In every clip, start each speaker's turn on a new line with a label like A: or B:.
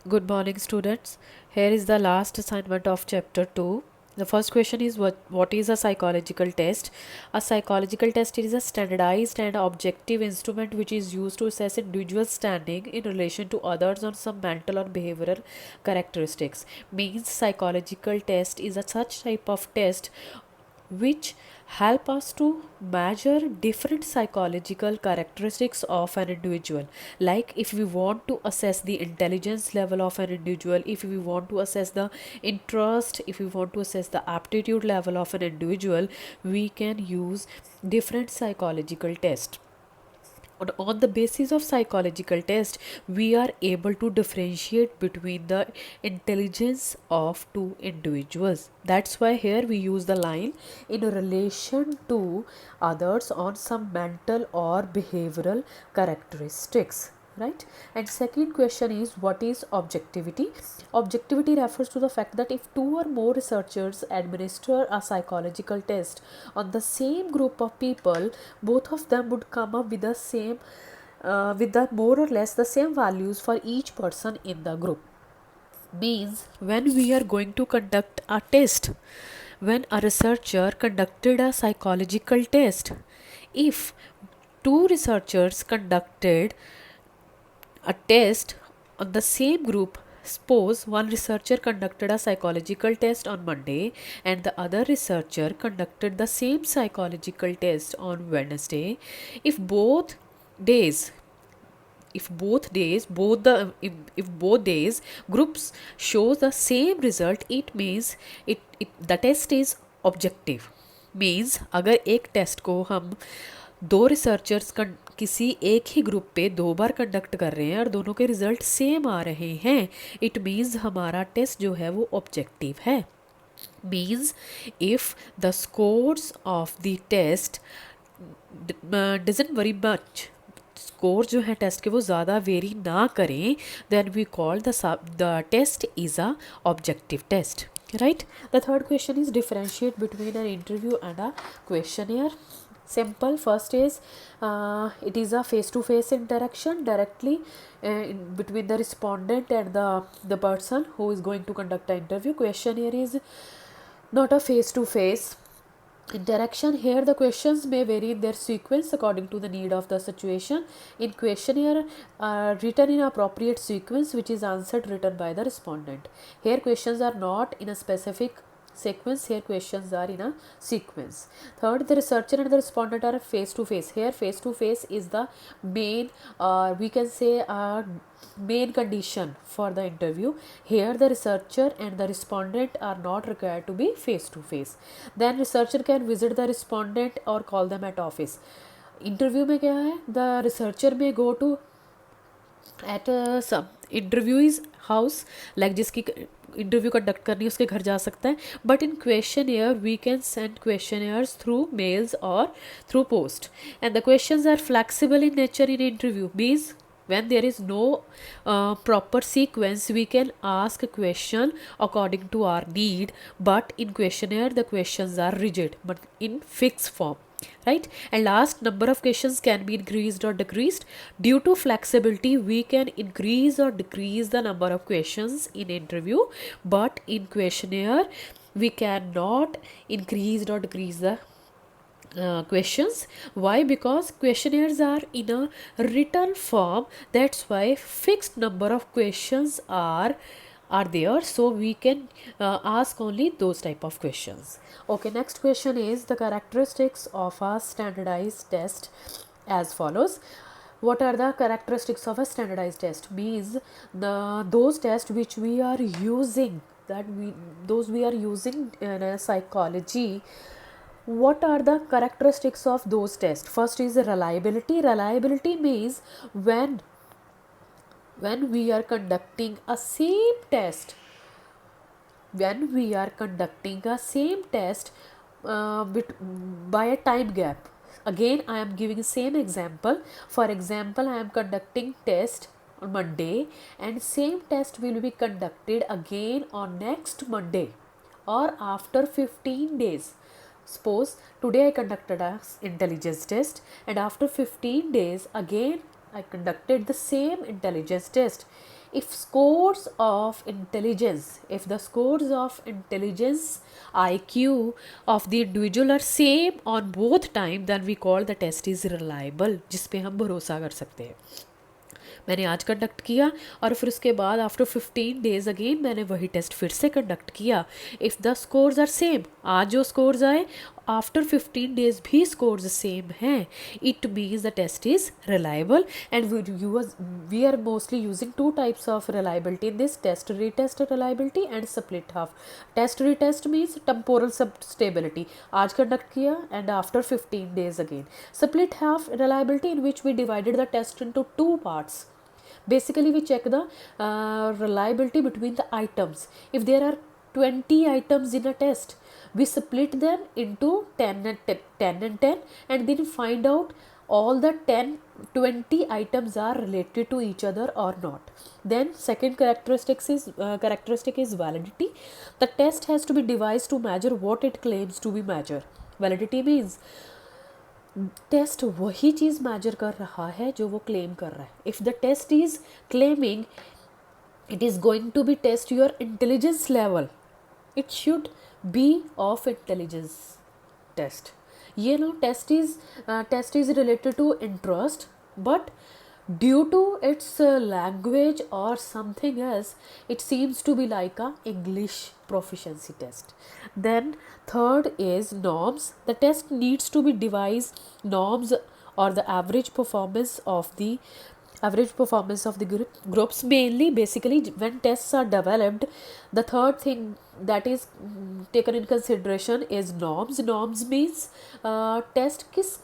A: Good morning, students. Here is the last assignment of chapter 2. The first question is what is a psychological test? A psychological test is a standardized and objective instrument which is used to assess individuals' standing in relation to others on some mental or behavioral characteristics. Means psychological test is a such type of test which help us to measure different psychological characteristics of an individual. Like if we want to assess the intelligence level of an individual, if we want to assess the interest, if we want to assess the aptitude level of an individual, we can use different psychological tests. On the basis of psychological test, we are able to differentiate between the intelligence of two individuals. That's why here we use the line in relation to others on some mental or behavioral characteristics, right? And second question is what is objectivity? Objectivity refers to the fact that if two or more researchers administer a psychological test on the same group of people, both of them would come up with the same with the more or less the same values for each person in the group. Means when we are going to conduct a test, when a researcher conducted a psychological test, if two researchers conducted a test on the same group, suppose one researcher conducted a psychological test on Monday and the other researcher conducted the same psychological test on Wednesday. If both days if both days both the if both days groups show the same result, it means the test is objective. Means अगर एक test को हम दो researchers किसी एक ही group पे दो बार conduct कर रहे हैं और दोनों के रिजल्ट सेम आ रहे हैं, इट मीन्स हमारा टेस्ट जो है वो ऑब्जेक्टिव है. Means if the scores of the test doesn't vary much, score जो है टेस्ट के वो ज़्यादा वेरी ना करें, then we call the test is a objective test, right? The third question is differentiate between an interview and a questionnaire. Simple. First is it is a face-to-face interaction directly between the respondent and the person who is going to conduct the interview. Questionnaire is not a face-to-face interaction. Here the questions may vary in their sequence according to the need of the situation. In questionnaire written in appropriate sequence which is answered written by the respondent. Here questions are not in a specific sequence, here questions are in a sequence. Third, the researcher and the respondent are face to face. Here face to face is the main we can say main condition for the interview. Here the researcher and the respondent are not required to be face to face. Then researcher can visit the respondent or call them at office. Interview में क्या है, the researcher may go to at some interviewee's house, like जिसकी interview conduct करनी है उसके घर जा सकता है. But in questionnaire we can send questionnaires through mails और through post, and the questions are flexible in nature. In interview means when there is no proper sequence, we can ask a question according to our need, but in questionnaire the questions are rigid but in fixed form, right? And last, number of questions can be increased or decreased. Due to flexibility, we can increase or decrease the number of questions in interview, but in questionnaire we cannot increase or decrease the questions. Why? Because questionnaires are in a written form, that's why fixed number of questions are there, so we can ask only those type of questions. Okay, next question is the characteristics of a standardized test as follows. What are the characteristics of a standardized test? Means those tests which we are using, those we are using in psychology. What are the characteristics of those tests? First is reliability. Reliability means when we are conducting a same test, by a time gap. Again, I am giving same example. For example, I am conducting test on Monday and same test will be conducted again on next Monday or after 15 days. Suppose today I conducted an intelligence test and after 15 days again I conducted the same intelligence test. if scores of intelligence, if the scores of intelligence IQ of the individual are same on both time, then we call the test is reliable, जिस पे हम भरोसा कर सकते हैं. मैंने आज conduct किया और फिर उसके बाद आफ्टर 15 डेज अगेन मैंने वही टेस्ट फिर से कंडक्ट किया. If the scores are same, आज जो स्कोर्स आए आफ्टर 15 डेज भी स्कोर्स सेम हैं, it means the test is reliable. And we are mostly using two types of reliability in this test, retest reliability and split half. Test retest means temporal stability, आज conduct किया and after 15 days again. Split half reliability in which we divided the test into two parts. Basically, we check the reliability between the items. If there are 20 items in a test, we split them into 10 and 10, 10 and 10, and then find out all the 20 items are related to each other or not. Then second characteristic is validity. The test has to be devised to measure what it claims to be measure. Validity means test वही चीज़ major कर रहा है जो वो claim कर रहा है. If the test is claiming it is going to be test your intelligence level, it should be of intelligence test. ये no test is related to interest, but due to its language or something else, it seems to be like a English proficiency test. Then third is norms. The test needs to be devised norms or the average performance of the groups. Mainly basically when tests are developed, the third thing that is taken in consideration is norms. Norms means test किस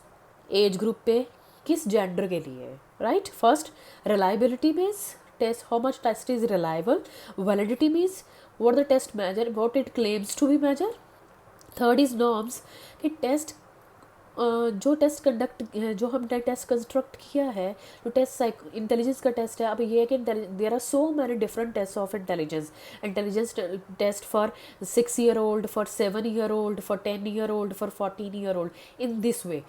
A: age group पे, किस gender के लिए, right. First reliability means test, how much test is reliable. Validity means what the test measure, what it claims to be measure. Third is norms कि test जो हमने test construct किया है, जो टेस्ट इंटेलिजेंस का test है. अब ये है कि there are so many different test of intelligence test for 6 year old, for 7 year old, for 10 year old, for 14 year old. In this way,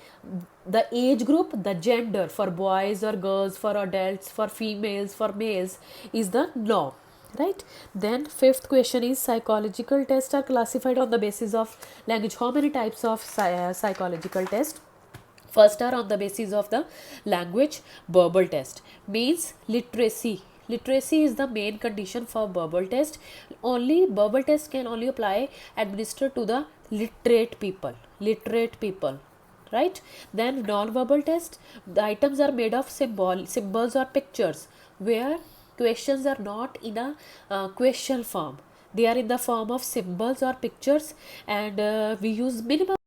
A: the age group, the gender for boys or girls, for adults, for females, for males is the norm, right. Then fifth question is psychological tests are classified on the basis of language. How many types of psychological test? First are on the basis of the language. Verbal test means literacy. Literacy is the main condition for verbal test. Only verbal test can only apply administered to the literate people, right. Then non-verbal test, the items are made of symbols or pictures, where questions are not in a question form, they are in the form of symbols or pictures, and we use minimum